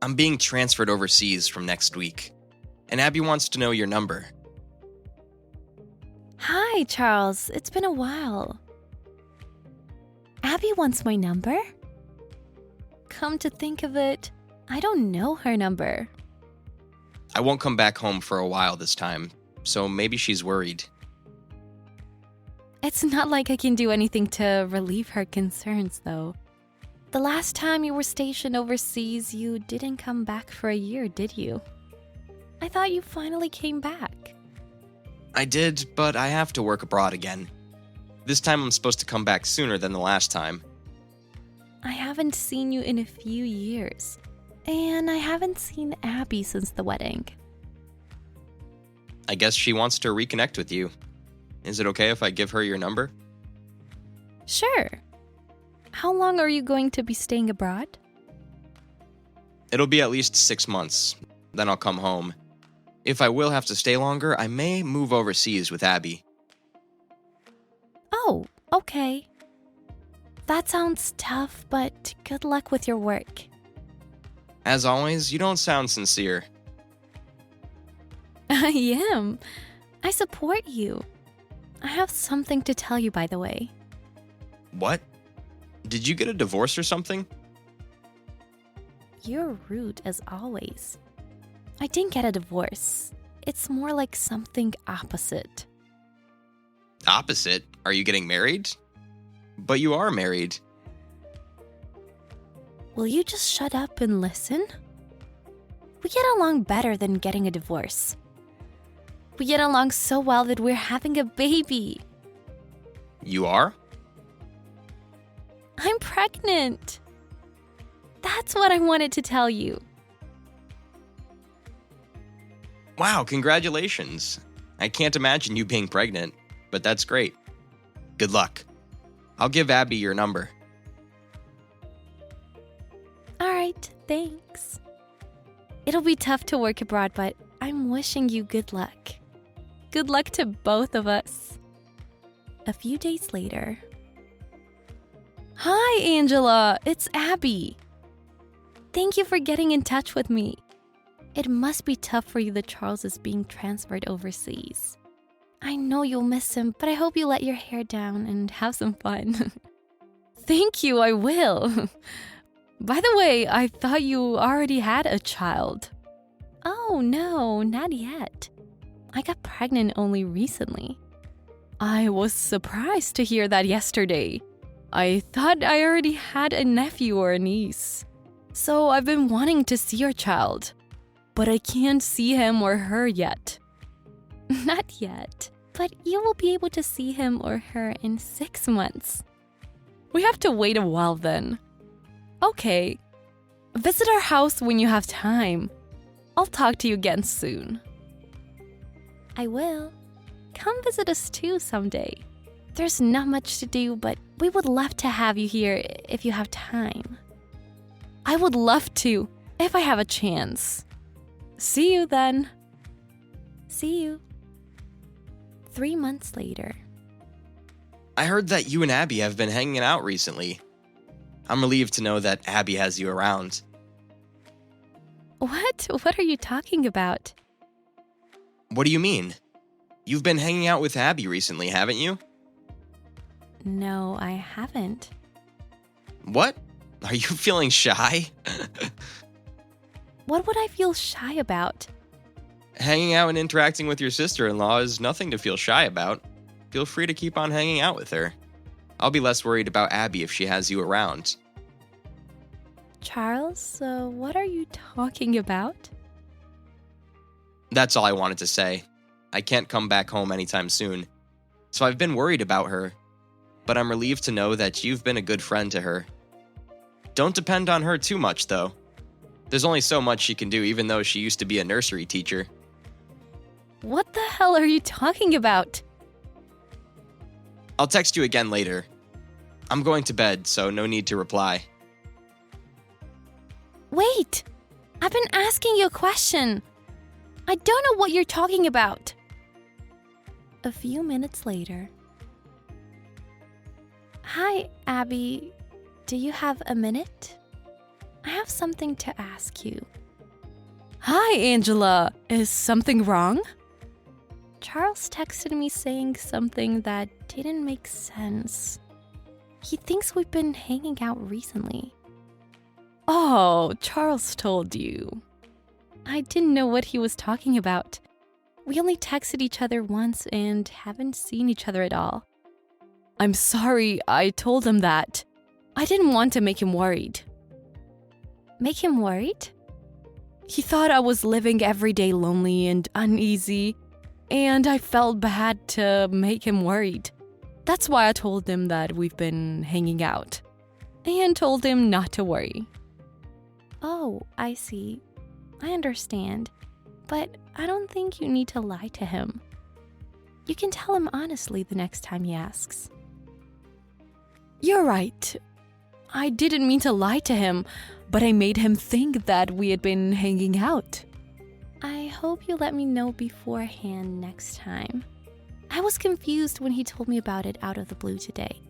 I'm being transferred overseas from next week, and Abby wants to know your number. Hi, Charles. It's been a while. Abby wants my number? Come to think of it, I don't know her number. I won't come back home for a while this time, so maybe she's worried. It's not like I can do anything to relieve her concerns, though. The last time you were stationed overseas, you didn't come back for a year, did you? I thought you finally came back. I did, but I have to work abroad again. This time I'm supposed to come back sooner than the last time. I haven't seen you in a few years, and I haven't seen Abby since the wedding. I guess she wants to reconnect with you. Is it okay if I give her your number? Sure. How long are you going to be staying abroad? It'll be at least 6 months. Then I'll come home. If I will have to stay longer, I may move overseas with Abby. Oh, okay. That sounds tough, but good luck with your work. As always, you don't sound sincere. I am. I support you. I have something to tell you, by the way. What? Did you get a divorce or something? You're rude as always. I didn't get a divorce. It's more like something opposite. Opposite? Are you getting married? But you are married. Will you just shut up and listen? We get along better than getting a divorce. We get along so well that we're having a baby. You are? I'm pregnant. That's what I wanted to tell you. Wow, congratulations. I can't imagine you being pregnant, but that's great. Good luck. I'll give Abby your number. All right, thanks. It'll be tough to work abroad, but I'm wishing you good luck. Good luck to both of us. A few days later. Hi, Angela. It's Abby. Thank you for getting in touch with me. It must be tough for you that Charles is being transferred overseas. I know you'll miss him, but I hope you let your hair down and have some fun. Thank you, I will. By the way, I thought you already had a child. Oh, no, not yet. I got pregnant only recently. I was surprised to hear that yesterday. I thought I already had a nephew or a niece. So I've been wanting to see your child, but I can't see him or her yet. Not yet, but you will be able to see him or her in 6 months. We have to wait a while then. Okay, visit our house when you have time. I'll talk to you again soon. I will. Come visit us too someday. There's not much to do, but we would love to have you here if you have time. I would love to, if I have a chance. See you then. See you. 3 months later. I heard that you and Abby have been hanging out recently. I'm relieved to know that Abby has you around. What? What are you talking about? What do you mean? You've been hanging out with Abby recently, haven't you? No, I haven't. What? Are you feeling shy? What would I feel shy about? Hanging out and interacting with your sister-in-law is nothing to feel shy about. Feel free to keep on hanging out with her. I'll be less worried about Abby if she has you around. Charles, what are you talking about? That's all I wanted to say. I can't come back home anytime soon, so I've been worried about her. But I'm relieved to know that you've been a good friend to her. Don't depend on her too much, though. There's only so much she can do, even though she used to be a nursery teacher. What the hell are you talking about? I'll text you again later. I'm going to bed, so no need to reply. Wait! I've been asking you a question. I don't know what you're talking about. A few minutes later. Hi, Abby. Do you have a minute? I have something to ask you. Hi, Angela. Is something wrong? Charles texted me saying something that didn't make sense. He thinks we've been hanging out recently. Oh, Charles told you. I didn't know what he was talking about. We only texted each other once and haven't seen each other at all. I'm sorry I told him that. I didn't want to make him worried. Make him worried? He thought I was living every day lonely and uneasy, and I felt bad to make him worried. That's why I told him that we've been hanging out, and told him not to worry. Oh, I see. I understand. But I don't think you need to lie to him. You can tell him honestly the next time he asks. You're right. I didn't mean to lie to him, but I made him think that we had been hanging out. I hope you let me know beforehand next time. I was confused when he told me about it out of the blue today.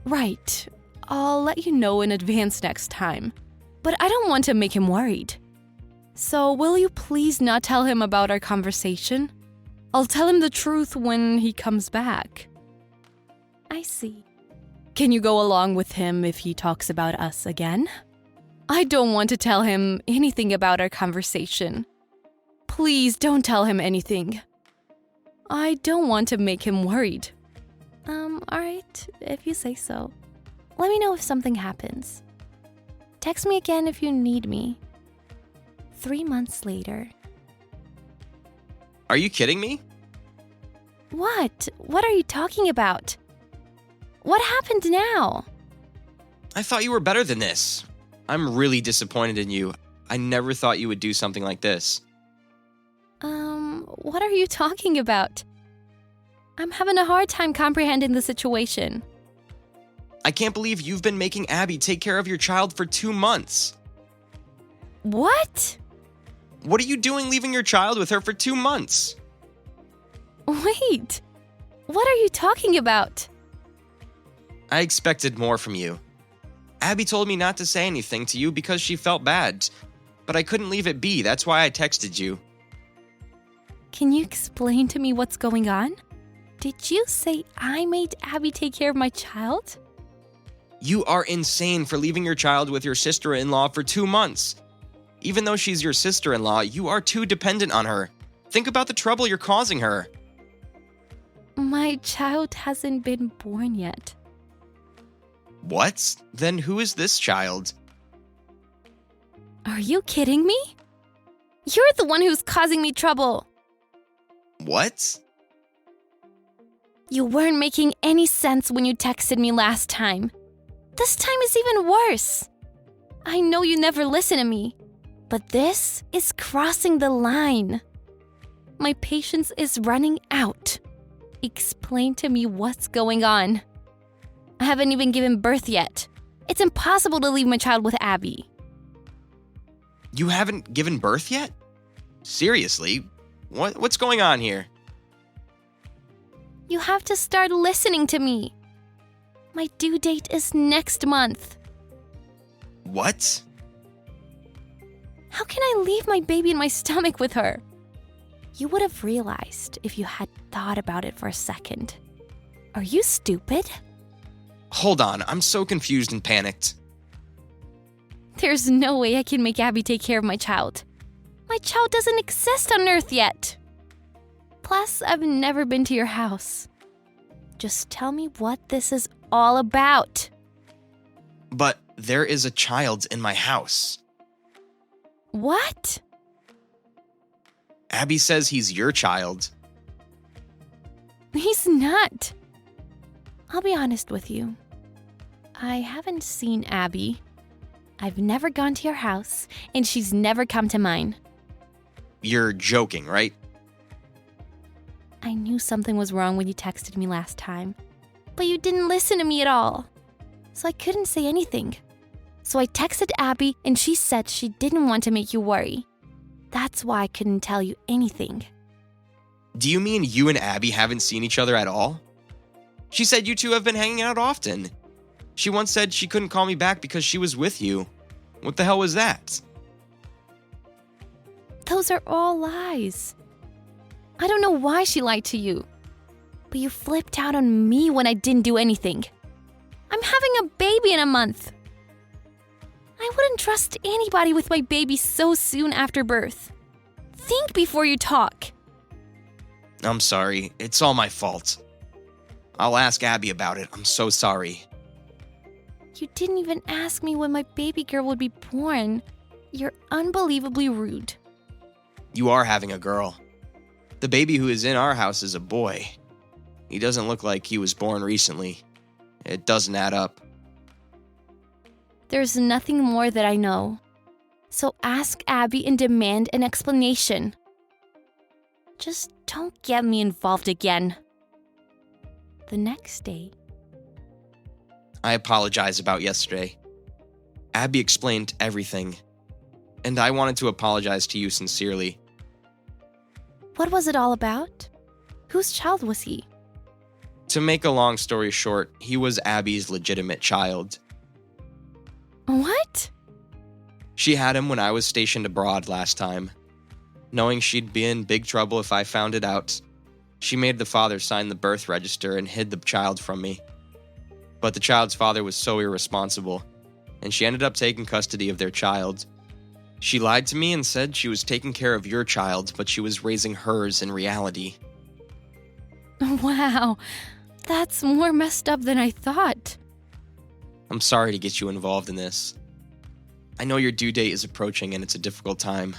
Right. I'll let you know in advance next time. But I don't want to make him worried. So will you please not tell him about our conversation? I'll tell him the truth when he comes back. I see. Can you go along with him if he talks about us again? I don't want to tell him anything about our conversation. Please don't tell him anything. I don't want to make him worried. Alright, if you say so. Let me know if something happens. Text me again if you need me. 3 months later. Are you kidding me? What? What are you talking about? What happened now? I thought you were better than this. I'm really disappointed in you. I never thought you would do something like this. What are you talking about? I'm having a hard time comprehending the situation. I can't believe you've been making Abby take care of your child for 2 months. What? What are you doing leaving your child with her for 2 months? Wait, what are you talking about? I expected more from you. Abby told me not to say anything to you because she felt bad, but I couldn't leave it be. That's why I texted you. Can you explain to me what's going on? Did you say I made Abby take care of my child? You are insane for leaving your child with your sister-in-law for 2 months. Even though she's your sister-in-law, you are too dependent on her. Think about the trouble you're causing her. My child hasn't been born yet. What? Then who is this child? Are you kidding me? You're the one who's causing me trouble. What? You weren't making any sense when you texted me last time. This time is even worse. I know you never listen to me, but this is crossing the line. My patience is running out. Explain to me what's going on. I haven't even given birth yet. It's impossible to leave my child with Abby. You haven't given birth yet? Seriously? What's going on here? You have to start listening to me. My due date is next month. What? How can I leave my baby in my stomach with her? You would have realized if you had thought about it for a second. Are you stupid? Hold on, I'm so confused and panicked. There's no way I can make Abby take care of my child. My child doesn't exist on Earth yet. Plus, I've never been to your house. Just tell me what this is all about. But there is a child in my house. What? Abby says he's your child. He's not. I'll be honest with you. I haven't seen Abby. I've never gone to your house, and she's never come to mine. You're joking, right? I knew something was wrong when you texted me last time, but you didn't listen to me at all. So I couldn't say anything. So I texted Abby, and she said she didn't want to make you worry. That's why I couldn't tell you anything. Do you mean you and Abby haven't seen each other at all? She said you two have been hanging out often. She once said she couldn't call me back because she was with you. What the hell was that? Those are all lies. I don't know why she lied to you. But you flipped out on me when I didn't do anything. I'm having a baby in a month. I wouldn't trust anybody with my baby so soon after birth. Think before you talk. I'm sorry. It's all my fault. I'll ask Abby about it. I'm so sorry. You didn't even ask me when my baby girl would be born. You're unbelievably rude. You are having a girl. The baby who is in our house is a boy. He doesn't look like he was born recently. It doesn't add up. There's nothing more that I know. So ask Abby and demand an explanation. Just don't get me involved again. The next day. I apologize about yesterday. Abby explained everything. And I wanted to apologize to you sincerely. What was it all about? Whose child was he? To make a long story short, he was Abby's legitimate child. What? She had him when I was stationed abroad last time. Knowing she'd be in big trouble if I found it out, she made the father sign the birth register and hid the child from me. But the child's father was so irresponsible, and she ended up taking custody of their child. She lied to me and said she was taking care of your child, but she was raising hers in reality. Wow, that's more messed up than I thought. I'm sorry to get you involved in this. I know your due date is approaching and it's a difficult time.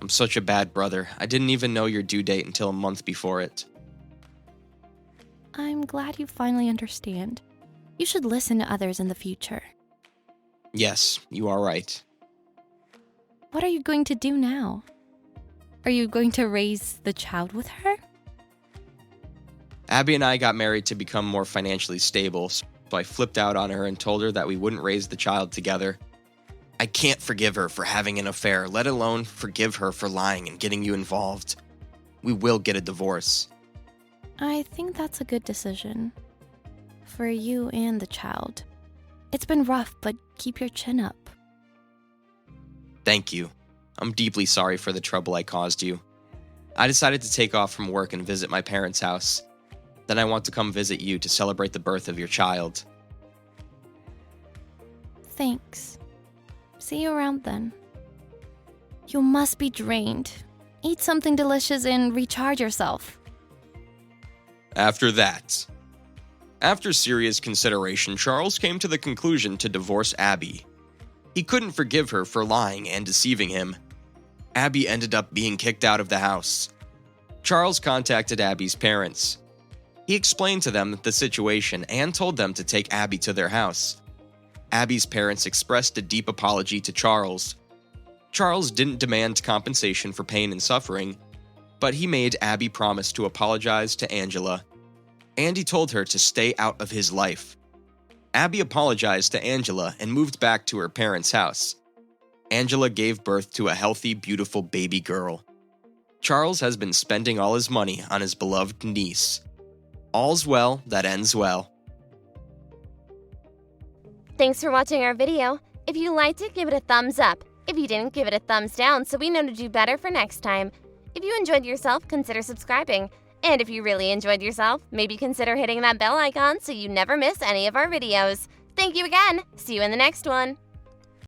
I'm such a bad brother. I didn't even know your due date until a month before it. I'm glad you finally understand. You should listen to others in the future. Yes, you are right. What are you going to do now? Are you going to raise the child with her? Abby and I got married to become more financially stable, so I flipped out on her and told her that we wouldn't raise the child together. I can't forgive her for having an affair, let alone forgive her for lying and getting you involved. We will get a divorce. I think that's a good decision. For you and the child. It's been rough, but keep your chin up. Thank you. I'm deeply sorry for the trouble I caused you. I decided to take off from work and visit my parents' house. Then I want to come visit you to celebrate the birth of your child. Thanks. See you around then. You must be drained. Eat something delicious and recharge yourself. After serious consideration, Charles came to the conclusion to divorce Abby. He couldn't forgive her for lying and deceiving him. Abby ended up being kicked out of the house. Charles contacted Abby's parents. He explained to them the situation and told them to take Abby to their house. Abby's parents expressed a deep apology to Charles. Charles didn't demand compensation for pain and suffering, but he made Abby promise to apologize to Angela. And he told her to stay out of his life. Abby apologized to Angela and moved back to her parents' house. Angela gave birth to a healthy, beautiful baby girl. Charles has been spending all his money on his beloved niece. All's well that ends well. Thanks for watching our video. If you liked it, give it a thumbs up. If you didn't, give it a thumbs down so we know to do better for next time. If you enjoyed yourself, consider subscribing. And if you really enjoyed yourself, maybe consider hitting that bell icon so you never miss any of our videos. Thank you again. See you in the next one.